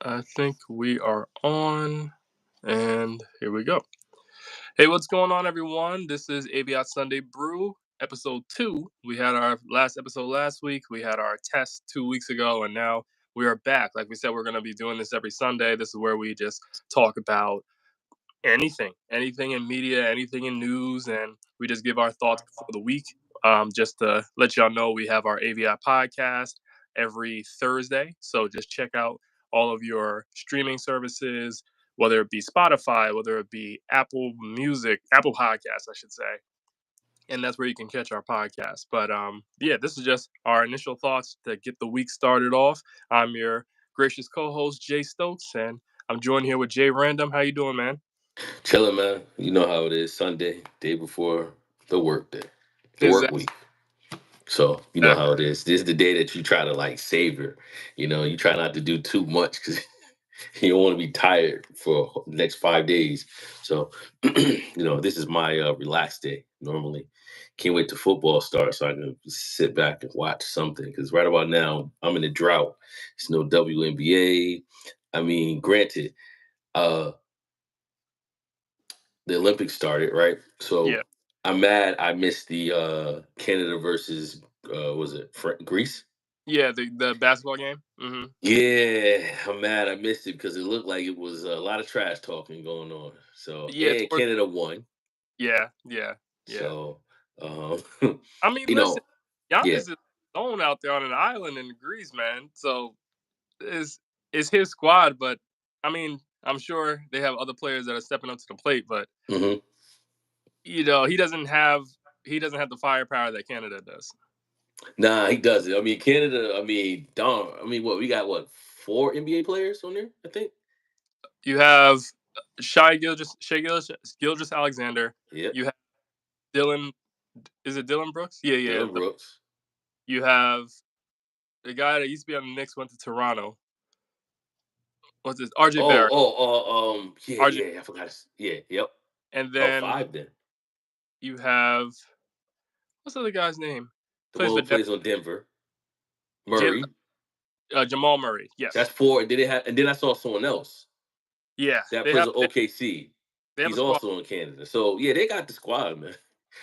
I think we are on, and here we go. Hey, what's going on, everyone? This is AVIOT Sunday Brew, episode 2. We had our last episode last week. We had our test 2 weeks ago, and now we are back. Like we said, we're going to be doing this every Sunday. This is where we just talk about anything in media, anything in news, and we just give our thoughts for the week. Just to let y'all know, we have our AVI podcast every Thursday. So just check out all of your streaming services, whether it be Spotify, whether it be Apple Music, Apple Podcasts, I should say. And that's where you can catch our podcast. But yeah, this is just our initial thoughts to get the week started off. I'm your gracious co-host, Jay Stokes, and I'm joined here with Jay Random. How you doing, man? Chilling, man. You know how it is. Sunday, day before the work day, the Is work that week. So you know how it is. This is the day that you try to like savor. You try not to do too much because you don't want to be tired for the next 5 days. So this is my relaxed day. Normally, can't wait till football starts so I can sit back and watch something. Because right about now, I'm in a drought. It's no WNBA. I mean, granted, uh, the Olympics started, right? yeah, So I'm mad I missed the Canada versus was it Greece? yeah, the basketball game. Hmm. Yeah, I'm mad I missed it because it looked like it was a lot of trash talking going on. So Yeah, and Canada won. yeah. So I mean, you listen, know, yeah. Giannis is alone out there on an island in Greece, man. So it's it's his squad, but I mean, I'm sure they have other players that are stepping up to the plate, but hmm he doesn't have the firepower that Canada does. Nah, he does it. I mean, Canada. I mean, darn. I mean, what we got? What 4 NBA players on there? I think. You have Shai Gilgeous Alexander. Yeah, You have Dylan. Is it Dylan Brooks? Yeah, yeah. Dylan Brooks. You have the guy that used to be on the Knicks went to Toronto. What's this? RJ Oh, Barrett. yeah, RJ, yeah. I forgot. Yeah, yep. and Oh, then five then. you have what's the other guy's name? The Plays one for who plays on Denver, Jam, Murray. Jamal Murray. Yes. That's four. And then they had, and then I saw someone else Yeah, that they plays have on they, OKC. they have a He's squad. also in Canada. So yeah, they got the squad, man.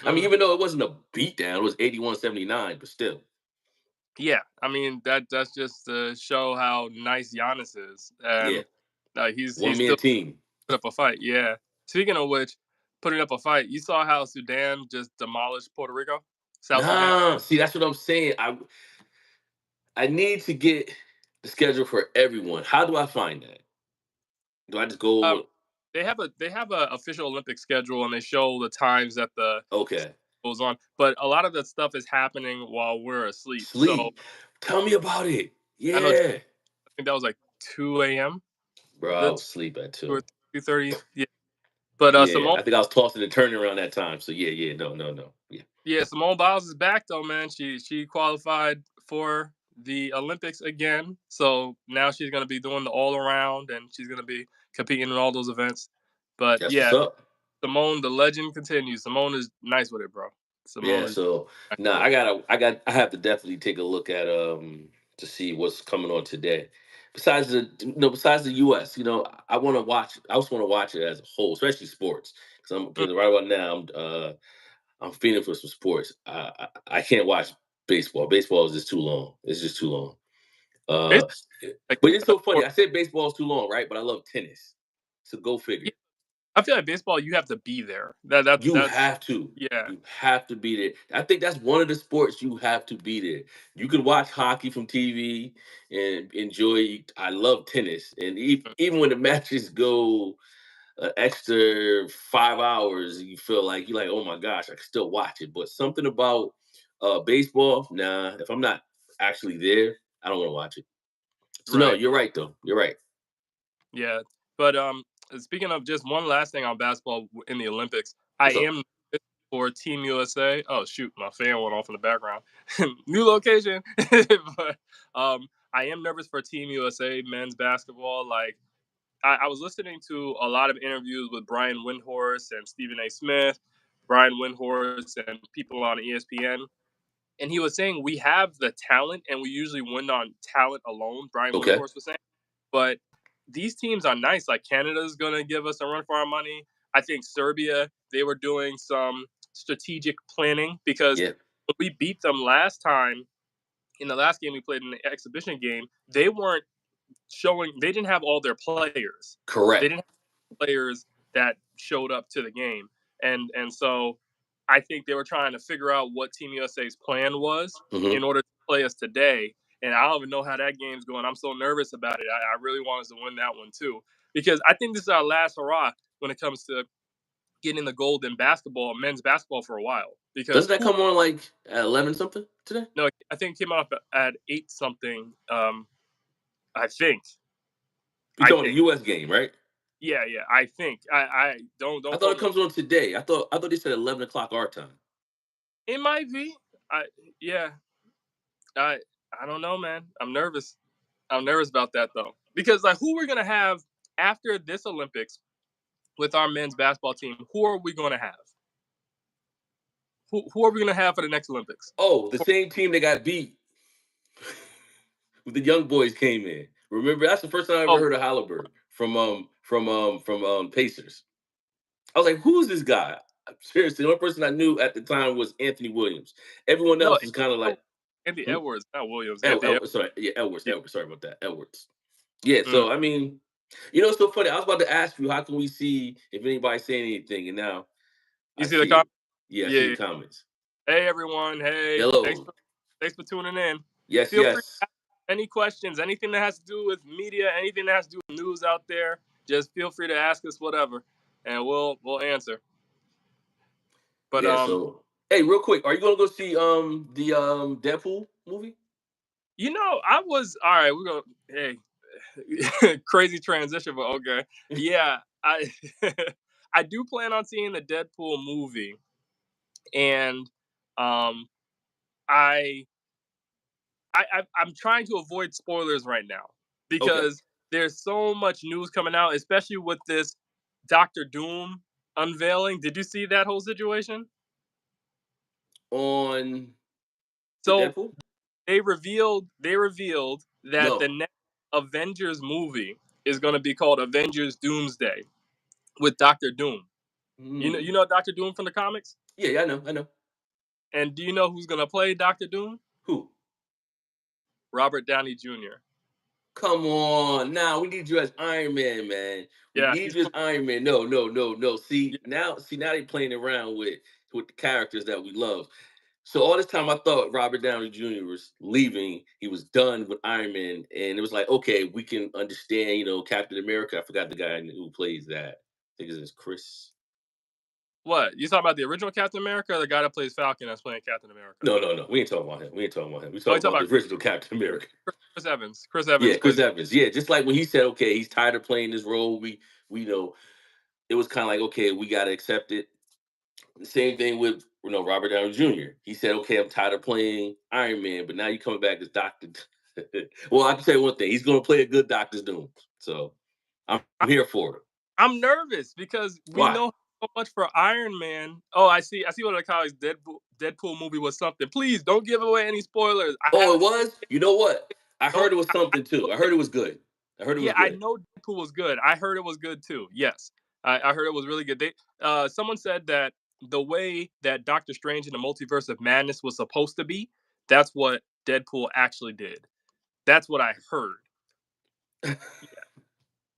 I mean, Hmm. even though it wasn't a beatdown, it was 81-79, but still. Yeah, I mean that's just to show how nice Giannis is, Yeah. and he's One man still team. put up a fight. Yeah. Speaking of which, putting up a fight, you saw how Sudan just demolished Puerto Rico, South Sudan. Nah, see, that's what I'm saying. I need to get the schedule for everyone. How do I find that? Do I just Um, go they have a official Olympic schedule, and they show the times that the okay. goes on. But a lot of that stuff is happening while we're asleep. So Sleep. Tell me about it. I know. I Yeah. think that was like 2 a.m. Bro, I That's was asleep at two or 2. 3:30. Yeah. But Yeah, Simone, I think I was tossing and turning around that time. So yeah, no, no, no. Yeah. yeah, Simone Biles is back though, man. She qualified for the Olympics again. So now she's gonna be doing the all around, and she's gonna be competing in all those events. But That's what's yeah, up. Simone, the legend continues. Simone is nice with it, bro. Simone Yeah, is so nice nah, with it. I have to definitely take a look at to see what's coming on today. Besides the US, I want to watch I also want to watch it as a whole, especially sports. Mm. Because right about now I'm feeling for some sports. I can't watch baseball. Baseball is just too long. It's just too long. Uh Basically, like but it's a so funny. sport. I said baseball is too long, right? But I love tennis. So go figure. Yeah, I feel like baseball, you have to be there. That's You have to. yeah. You have to be there. I think that's one of the sports you have to be there. You can watch hockey from TV and enjoy. I love tennis, and even when the matches go an extra 5 hours, you feel like you're like, oh my gosh, I can still watch it. But something about baseball, nah. If I'm not actually there, I don't want to watch it. So no, Right. you're right though. You're right. Yeah. But speaking of just one last thing on basketball in the Olympics, I What's up? am nervous for Team USA. Oh shoot, my fan went off in the background. New location. But I am nervous for Team USA men's basketball. Like I was listening to a lot of interviews with Brian Windhorst and Stephen A. Smith, Brian Windhorst and people on ESPN. And he was saying we have the talent and we usually win on talent alone, Brian Okay. Windhorst was saying. But these teams are nice. Like Canada's gonna give us a run for our money. I think Serbia, they were doing some strategic planning because Yeah, when we beat them last time in the last game we played in the exhibition game, they weren't showing. They didn't have all their players. They correct. didn't have players that showed up to the game, and so I think they were trying to figure out what Team USA's plan was Hmm. in order to play us today. And I don't even know how that game's going. I'm so nervous about it. I really want us to win that one too, because I think this is our last hurrah when it comes to getting the gold in basketball, men's basketball, for a while. Because Doesn't that who? come on like at 11 something today? No, I think it came off at 8 something. I think. You I talking about the think. U.S. game, right? Yeah, yeah. I think. I I don't thought quote it me. comes on today. I thought they said 11 o'clock our time. It might be. I yeah. I I don't know, man. I'm nervous. I'm nervous about that though, because like, who we're gonna have after this Olympics with our men's basketball team? Who are we gonna have? Who are we gonna have for the next Olympics? Oh, the same team that got beat with the young boys came in. Remember, that's the first time I ever Oh heard of Halliburton from Pacers. I was like, who's this guy? Seriously, the only person I knew at the time was Anthony Williams. Everyone no, else is kind of like, Andy hmm? Edwards, not Williams. Anthony Edwards. Sorry, yeah, Edwards, Yeah. Edwards. Sorry about that, Edwards. Yeah, Mm. so I mean, it's so funny. I was about to ask you, how can we see if anybody's saying anything, and now You I see the see comment? it. Yeah, I see Yeah. the comments. Hey everyone. Hey, Hello. thanks for tuning in. Yes, Feel free to yes. ask any questions, anything that has to do with media, anything that has to do with news out there. Just feel free to ask us whatever, and we'll answer. But Yeah, so hey, real quick, are you gonna go see the Deadpool movie? I was all right. We're gonna hey, crazy transition, but okay. Yeah, I I do plan on seeing the Deadpool movie, and um, I I'm trying to avoid spoilers right now Okay. because there's so much news coming out, especially with this Doctor Doom unveiling. Did you see that whole situation? On the So Deadpool? they revealed that the No. next Avengers movie is going to be called Avengers Doomsday with Doctor Doom. You Hmm. know Doctor Doom from the comics? Yeah, yeah, I know. And do you know who's going to play Doctor Doom? Who? Robert Downey Jr. Come on. Now we need you as Iron Man, man. We Yeah, need he's you as Iron Man. No, no, no, no. yeah. See now they playing around with the characters that we love. So all this time I thought Robert Downey Jr. was leaving. He was done with Iron Man. And it was like, okay, we can understand, Captain America. I forgot the guy who plays that. I think it's Chris. What? You talking about the original Captain America or the guy that plays Falcon that's playing Captain America? No, no, no. We ain't talking about him. We ain't talking about him. We Oh, you talking talking about the about original Captain America. Chris Evans. Chris Yeah, Evans Chris plays. Evans. Yeah, just like when he said, okay, he's tired of playing this role. We know it was kind of like, okay, we got to accept it. The same thing with Robert Downey Jr. He said, okay, I'm tired of playing Iron Man, but now you coming back as Doctor. Well, I can say one thing: he's going to play a good Doctor Doom. So I'm here for it. I'm nervous because we Why? know so much for Iron Man. Oh, I see. I see what the college Deadpool movie was something. Please don't give away any spoilers. I Oh, it haven't seen was. You know what? I don't heard it was I something too. I heard it was good. I heard it yeah, was I good. know Deadpool was good. I heard it was good too. Yes. I heard it was really good. Someone said that the way that Doctor Strange in the Multiverse of Madness was supposed to be, that's what Deadpool actually did. That's what I heard.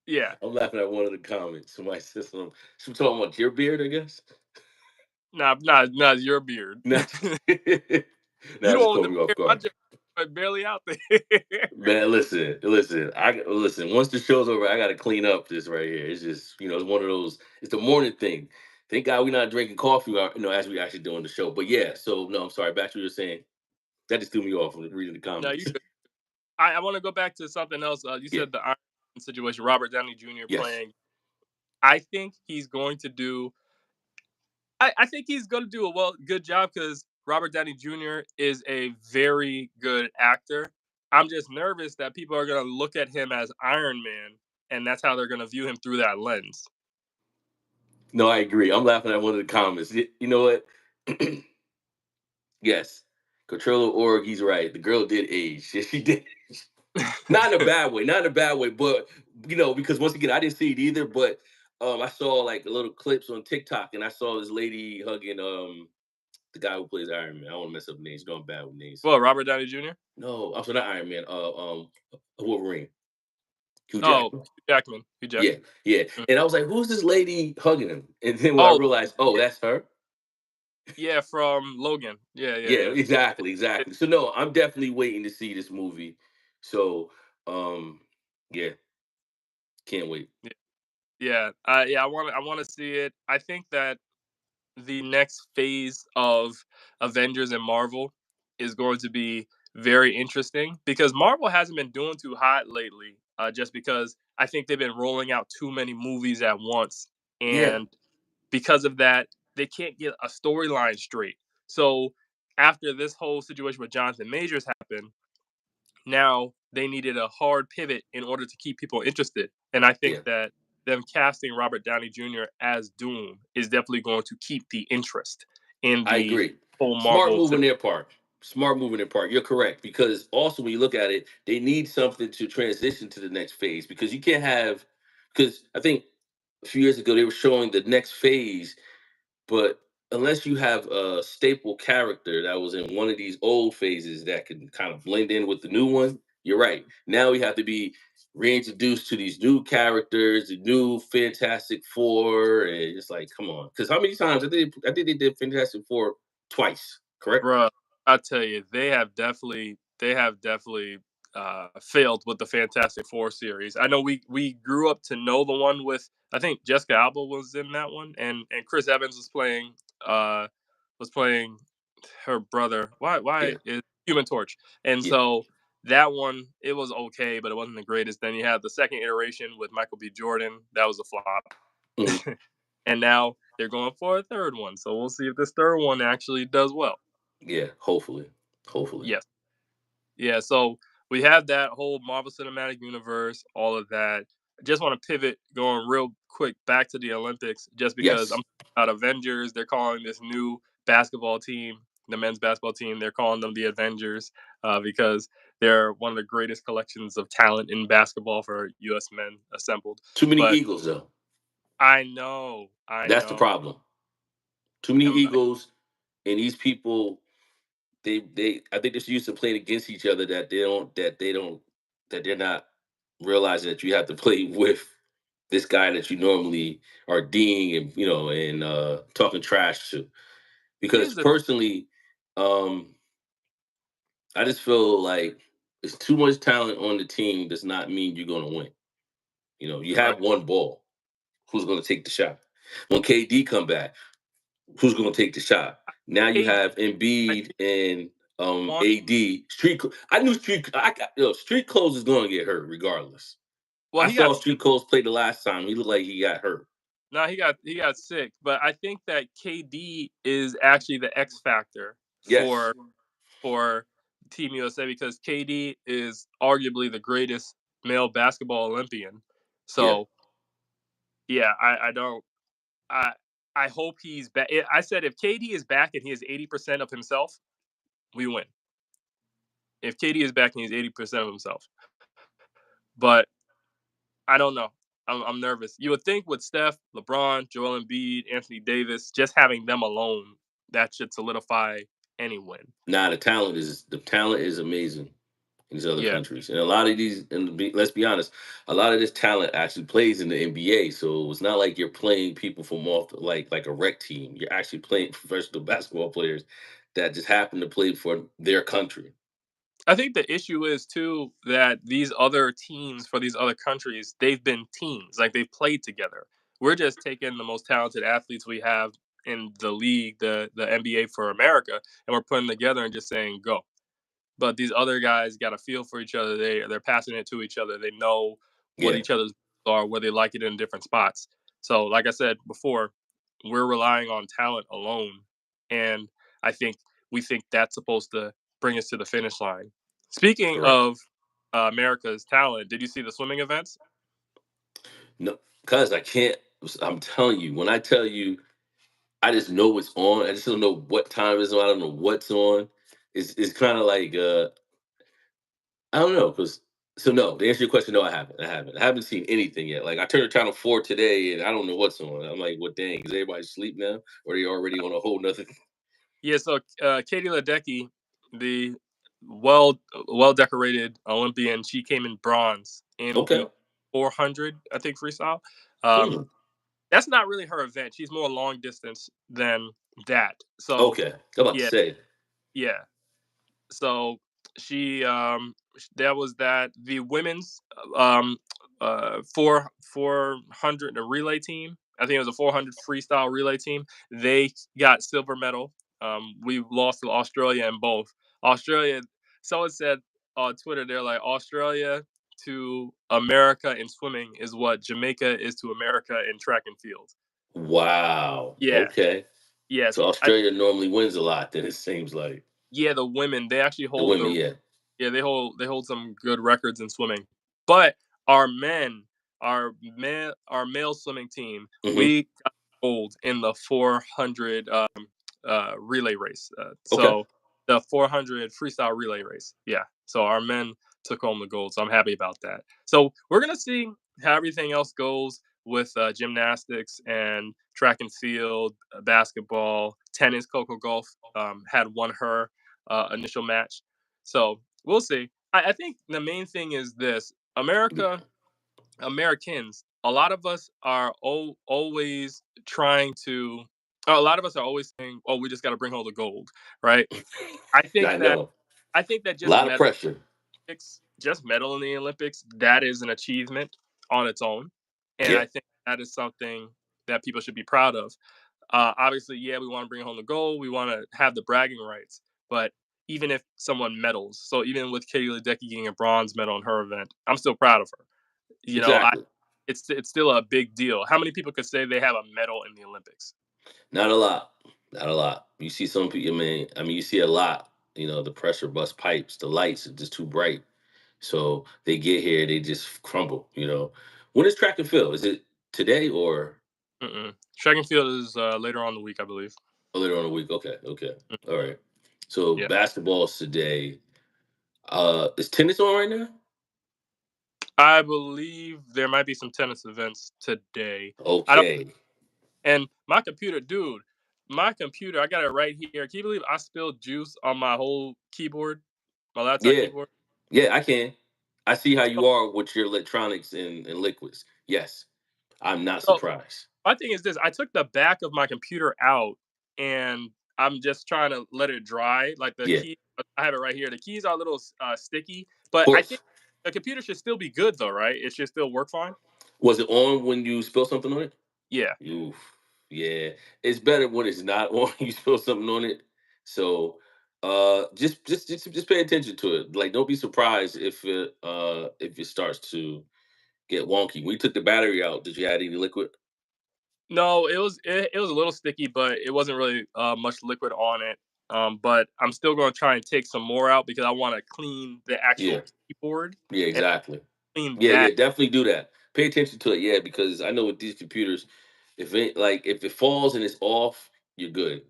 Yeah. I'm laughing at one of the comments. Somebody said something. She was talking about your beard, I guess. Nah, your beard. Nah, You nah, just don't caught know me off my guard. joke is barely out there. Man, listen. Listen. Once the show's over, I got to clean up this right here. It's just, it's one of those. It's the morning thing. Thank God we're not drinking coffee, as we actually doing the show. But yeah, so no, I'm sorry. Back to what you were saying. That just threw me off when reading the No, you comments. good. I want to go back to something else. You Yeah. said the Iron Man situation, Robert Downey Jr. Yes. playing. I think he's going to do. I think he's going to do a good job because Robert Downey Jr. is a very good actor. I'm just nervous that people are going to look at him as Iron Man, and that's how they're going to view him through that lens. No, I agree. I'm laughing at one of the comments. You know what? Yes. Controller Org, he's right. The girl did age. Yes, she did. Not in a bad way. Not in a bad way. But because once again, I didn't see it either, but I saw like little clips on TikTok, and I saw this lady hugging the guy who plays Iron Man. I don't want to mess up names. Going bad with names. Well, Robert Downey Jr. No, I'm sorry, not Iron Man. Wolverine, Hugh Oh, Jackman. Hugh Jackman. Hugh Yeah, Jackman. yeah. Mm. And I was like, "Who's this lady hugging him?" And then when I Oh, realized, oh, yeah, that's her. yeah, from Logan. Yeah, yeah, Yeah, yeah. exactly, It- exactly. So no, I'm definitely waiting to see this movie. So, um, yeah, can't wait. it- yeah, yeah. I want to see it. I think that the next phase of Avengers and Marvel is going to be very interesting because Marvel hasn't been doing too hot lately. Just because I think they've been rolling out too many movies at once, Yeah, and because of that, they can't get a storyline straight. So after this whole situation with Jonathan Majors happened, now they needed a hard pivot in order to keep people interested. And I think yeah. that them casting Robert Downey Jr. as Doom is definitely going to keep the interest in I the agree. whole Smart Marvel. move in their part. Smart move in their part. You're correct because also when you look at it, they need something to transition to the next phase because you can't have because I think a few years ago they were showing the next phase. But unless you have a staple character that was in one of these old phases that can kind of blend in with the new one, you're right. Now we have to be reintroduced to these new characters, the new Fantastic Four, and it's like, come on. Because how many times I think they did Fantastic Four twice, correct? Bruh, I tell you, they have definitely failed with the Fantastic Four series. I know we grew up to know the one with I think Jessica Alba was in that one, and Chris Evans uh was playing her brother. Why Yeah, is Human Torch? And yeah. so that one it was okay, but it wasn't the greatest. Then you had the second iteration with Michael B. Jordan. That was a flop. Mhm. And now they're going for a third one. So we'll see if this third one actually does well. Yeah, hopefully. Hopefully. Yes. Yeah, so we have that whole Marvel Cinematic Universe, all of that. I just want to pivot going real quick back to the Olympics, just because Yes. I'm about Avengers. They're calling this new basketball team, the men's basketball team, they're calling them the Avengers because they're one of the greatest collections of talent in basketball for U.S. men assembled. Too many But egos though. I That's the know. problem. Too many Um, egos and these people they I think they're so used to playing against each other that they're not realizing that you have to play with this guy that you normally are deing and talking trash to. Because Here's the personally, um, I just feel like it's too much talent on the team does not mean you're gonna win. You right. have one ball. Who's gonna take the shot? When KD come back, who's going to take the shot? Now you KD, have I Embiid think and one. AD. I knew Street Clothes is going to get hurt regardless. Well, I he got saw Street Clothes play the last time. He looked like he got hurt. no, he got sick, but I think that KD is actually the X factor Yes. for Team USA because KD is arguably the greatest male basketball Olympian. Yeah. So yeah, I don't I I hope he's back. I said if KD is back and he is 80% of himself, we win. If KD is back and he's 80% of himself, but I don't know. I'm nervous. You would think with Steph, LeBron, Joel Embiid, Anthony Davis, just having them alone, that should solidify any win. Nah, the talent is amazing in these other Yeah, countries, and a lot of these. Let's be honest, a lot of this talent actually plays in the NBA. So it's not like you're playing people from off like a rec team. You're actually playing professional basketball players that just happen to play for their country. I think the issue is too that these other teams for these other countries, they've been teams, like they've played together. We're just taking the most talented athletes we have in the league, the NBA for America, and we're putting them together and just saying go. But these other guys got a feel for each other. They're passing it to each other. They know what Yeah, each other's are, where they like it in different spots. So, like I said before, we're relying on talent alone, and I think we think that's supposed to bring us to the finish line. Speaking correct. of America's talent, did you see the swimming events? No, because I can't. I'm telling you, when I tell you, I just know it's on. I just don't know what time it's on. I don't know what's on. It's kind of like I don't know because So no, to answer your question, no, I haven't. I haven't seen anything yet. Like I turned to channel 4 today, and I don't know what's on. I'm like, what dang? Is everybody asleep now, or are they already on a whole nother? Yeah, so Katie Ledecky, the well decorated Olympian, she came in bronze in Okay. the 400, I think, freestyle. Um, Hmm. that's not really her event. She's more long distance than that. So Okay. I'm about to yeah, say. yeah. So she that was that. The women's 400, the relay team, I think it was a 400 freestyle relay team, they got silver medal. We lost to Australia in both. Australia, someone said on Twitter, they're like, Australia to America in swimming is what Jamaica is to America in track and field. Wow. Yeah. Okay. Yes. So Australia normally wins a lot. Then it seems like Yeah, the women, they actually the hold women. the Yeah. Yeah, they hold some good records in swimming. But our men, our male swimming team, Hmm. we got gold in the 400 relay race. Okay. So the 400 freestyle relay race. Yeah. So our men took home the gold. So I'm happy about that. So we're gonna see how everything else goes with gymnastics and track and field, basketball, tennis. Coco Golf had won her initial match. So we'll see. I think the main thing is this: Americans. A lot of us are always trying to. A lot of us are always saying, "Oh, we just got to bring home the gold," right? I think I that know. I think that A lot of pressure. just medal in the Olympics, that is an achievement on its own, and Yeah. I think that is something that people should be proud of. Obviously, yeah, we want to bring home the gold. We want to have the bragging rights. But even if someone medals, so even with Katie Ledecky getting a bronze medal in her event, I'm still proud of her. You know, Exactly. it's still a big deal. How many people could say they have a medal in the Olympics? Not a lot. Not a lot. You see some people, man. I mean, you see a lot. The pressure bust pipes. The lights are just too bright. So they get here, they just crumble. When is track and field? Is it today or Mm-mm. Track and field is later on in the week, I believe. later on the week? Okay, okay, Mm, all right. So yeah, basketball's today. Is tennis on right now? I believe there might be some tennis events today. I don't. Okay. And my computer, dude, my computer, I got it right here. Can you believe I spilled juice on my whole keyboard, my laptop Yeah, keyboard? yeah, I can. I see how So, you are with your electronics and liquids. Yes, I'm not so surprised. my thing is this: I took the back of my computer out, and I'm just trying to let it dry. Like the Yeah, of key, I have it right here. The keys are a little sticky, but I think course. the computer should still be good, though, right? It should still work fine. Was it on when you spilled something on it? Yeah. Oof. Yeah. It's better when it's not on, you spill something on it. So just pay attention to it. Like don't be surprised if it starts to get wonky. When you took the battery out, did you add any liquid? No, it was a little sticky, but it wasn't really much liquid on it. But I'm still going to try and take some more out because I want to clean the Yeah. actual keyboard Yeah, and exactly. clean Yeah, that. yeah, definitely do that. Pay attention to it, yeah, because I know with these computers, if it falls and it's off, you're good.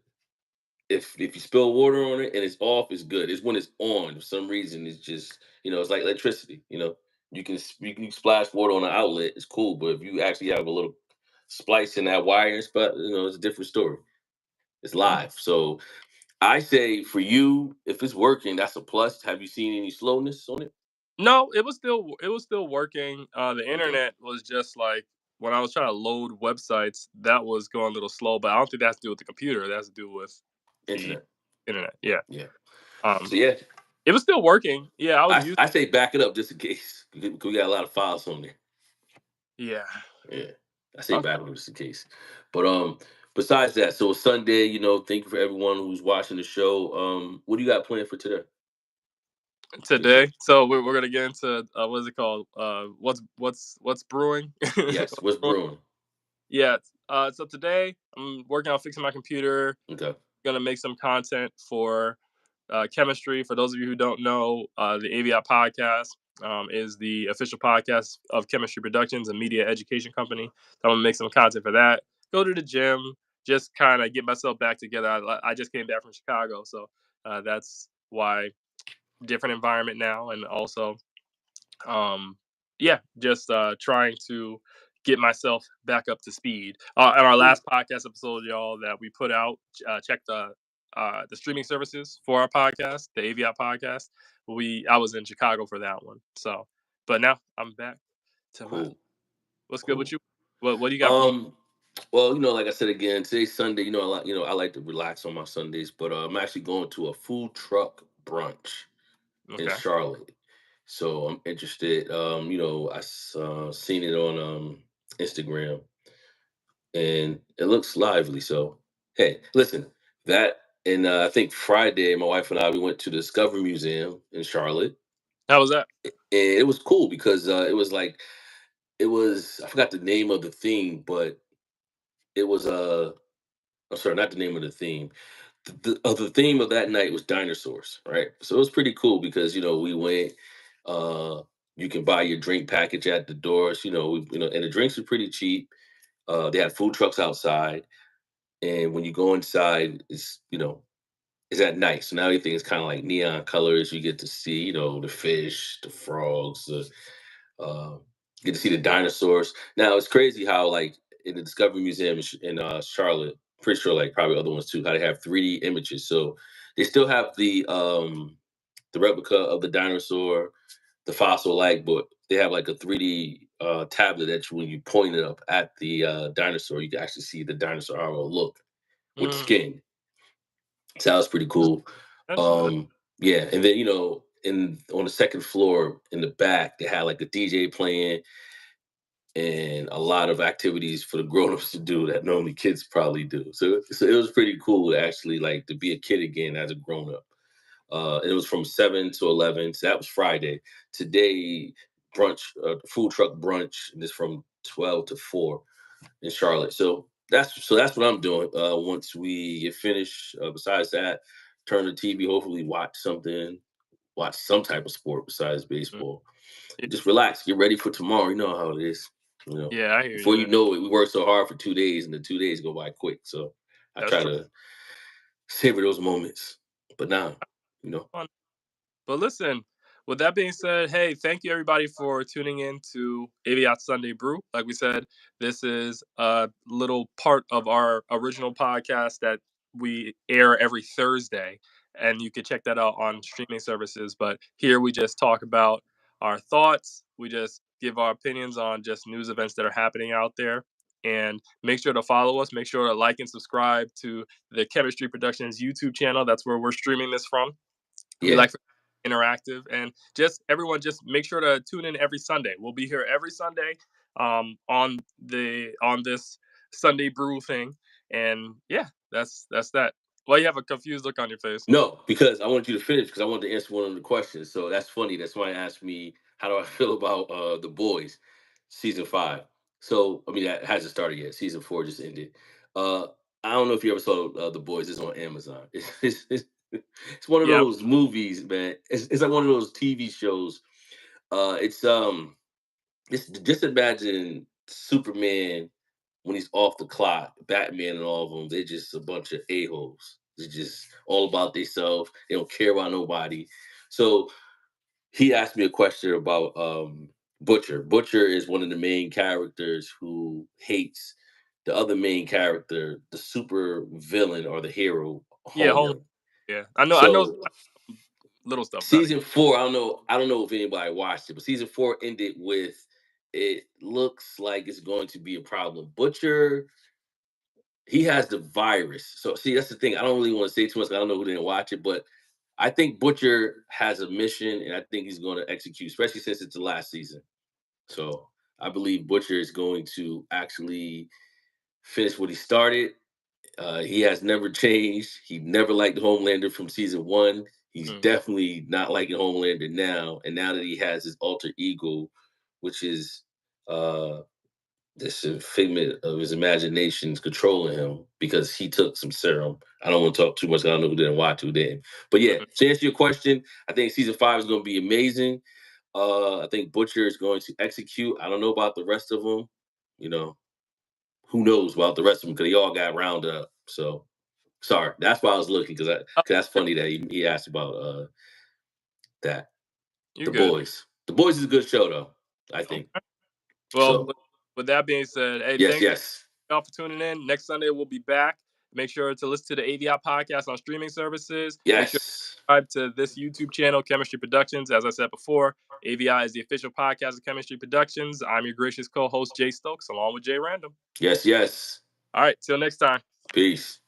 If you spill water on it and it's off, it's good. It's when it's on. For some reason, it's just it's like electricity. You can splash water on an outlet, it's cool. But if you actually have a little splice in that wire spot, it's a different story. It's live. So I say for you, if it's working, that's a plus. Have you seen any slowness on it? No, it was still working. The Okay. internet was just like when I was trying to load websites, that was going a little slow. But I don't think that has to do with the computer. That has to do with the Internet. internet. Yeah. Yeah. Um, So yeah, it was still working. Yeah, I was I used. I say back it up just in case. We got a lot of files on there. Yeah. Yeah. I say Okay. back it up just in case. But besides that, so Sunday, thank you for everyone who's watching the show. What do you got planned for today? Today, so we're gonna get into what is it called? What's brewing? Yes, what's brewing? Yeah. So today I'm working on fixing my computer. Okay. Gonna make some content for chemistry. For those of you who don't know, the AVIOT podcast is the official podcast of Chemistry Productions, a media education company. So I'm gonna make some content for that. Go to the gym, just kind of get myself back together. I just came back from Chicago, so that's why different environment now, and also um yeah, just trying to get myself back up to speed. On our Cool. last podcast episode, y'all, that we put out, check the streaming services for our podcast, the AVIOT podcast. I was in Chicago for that one. So, but now I'm back to my. Cool. What's good with Cool. you? What do you got for me? Um, well, like I said again, today's Sunday. I like to relax on my Sundays, but I'm actually going to a food truck brunch in Okay. Charlotte. So I'm interested. Seen it on Instagram, and it looks lively. So hey, listen, that and I think Friday, my wife and I we went to the Discovery Museum in Charlotte, How was that? and it was cool because it was I forgot the name of the theme, but it was I'm sorry, not the name of the theme. The theme of that night was dinosaurs, right? So it was pretty cool because we went. Uh, you can buy your drink package at the doors. And the drinks are pretty cheap. They had food trucks outside, and when you go inside, it's at night. So now everything is kind of like neon colors. You get to see, the fish, the frogs, uh, get to see the dinosaurs. Now it's crazy how like in the Discovery Museum in Charlotte, pretty sure like probably other ones too, how they have 3D images. So they still have the replica of the dinosaur, the fossil like, but they have like a 3D tablet that when you point it up at the dinosaur, you can actually see the dinosaur how it'll look with Mm, skin. So that was pretty cool. I didn't know that. Um, yeah, and then in on the second floor in the back, they had like a DJ playing and a lot of activities for the grown-ups to do that normally kids probably do. So it was pretty cool to actually like to be a kid again as a grown-up. And it was from 7 to 11. So that was Friday. Today, brunch, food truck brunch, and it's from 12 to 4 in Charlotte. So that's what I'm doing. Once we get finished, besides that, turn the TV, hopefully watch some type of sport besides Mm, baseball. yeah, Just relax, get ready for tomorrow. You know how it is. yeah, I hear you, Before you man. know it, we worked so hard for 2 days, and the 2 days go by quick. So I That's try true. to savor those moments. But now, you know, But listen, with that being said, hey, thank you everybody for tuning in to AVIOT Sunday Brew. Like we said, this is a little part of our original podcast that we air every Thursday. And you can check that out on streaming services. But here we just talk about our thoughts. We just give our opinions on just news events that are happening out there. And make sure to follow us. Make sure to like and subscribe to the Chemistry Productions YouTube channel. That's where we're streaming this from. We yeah. like interactive, and just everyone just make sure to tune in every Sunday. We'll be here every Sunday on this Sunday brew thing. And yeah, that's that. Well, you have a confused look on your face. No, because I wanted you to finish because I wanted to answer one of the questions. So that's funny. That's why I asked me how do I feel about the boys season 5. So I mean that hasn't started yet. Season 4 just ended. Uh, I don't know if you ever saw the boys. It's on Amazon. It's one of Yeah. those movies, man. It's like one of those TV shows. It's just imagine Superman when he's off the clock, Batman and all of them, they're just a bunch of a-holes. They're just all about themselves. They don't care about nobody. So he asked me a question about Butcher. Butcher is one of the main characters who hates the other main character, the super villain or the hero, Yeah, home. Homeland. Yeah, I know So little stuff about it. season 4, I don't know if anybody watched it, but season 4 ended with it looks like it's going to be a problem. Butcher, he has the virus. So see, that's the thing. I don't really want to say too much. I don't know who didn't watch it, but I think Butcher has a mission, and I think he's going to execute, especially since it's the last season. So I believe Butcher is going to actually finish what he started. He has never changed. He never liked Homelander from season 1. He's Mm. definitely not liking Homelander now. And now that he has his alter ego, which is uh, this figment of his imaginations controlling him because he took some serum. I don't want to talk too much. I don't know who didn't watch, who didn't. But yeah, Mhm. to answer your question, I think season 5 is going to be amazing. I think Butcher is going to execute. I don't know about the rest of them. You know, who knows about the rest of them because they all got rounded up. So sorry, that's why I was looking because Oh, that's funny that he asked about that you're the good. boys. The Boys is a good show, though. I think Well, so. with that being said, hey, Yes, thanks yes, y'all for tuning in. Next Sunday we'll be back. Make sure to listen to the AVI podcast on streaming services. Make sure to yes, subscribe to this YouTube channel, Chemistry Productions. As I said before, AVI is the official podcast of Chemistry Productions. I'm your gracious co-host Jay Stokes, along with Jay Random. yes, yes. All right, till next time. Peace.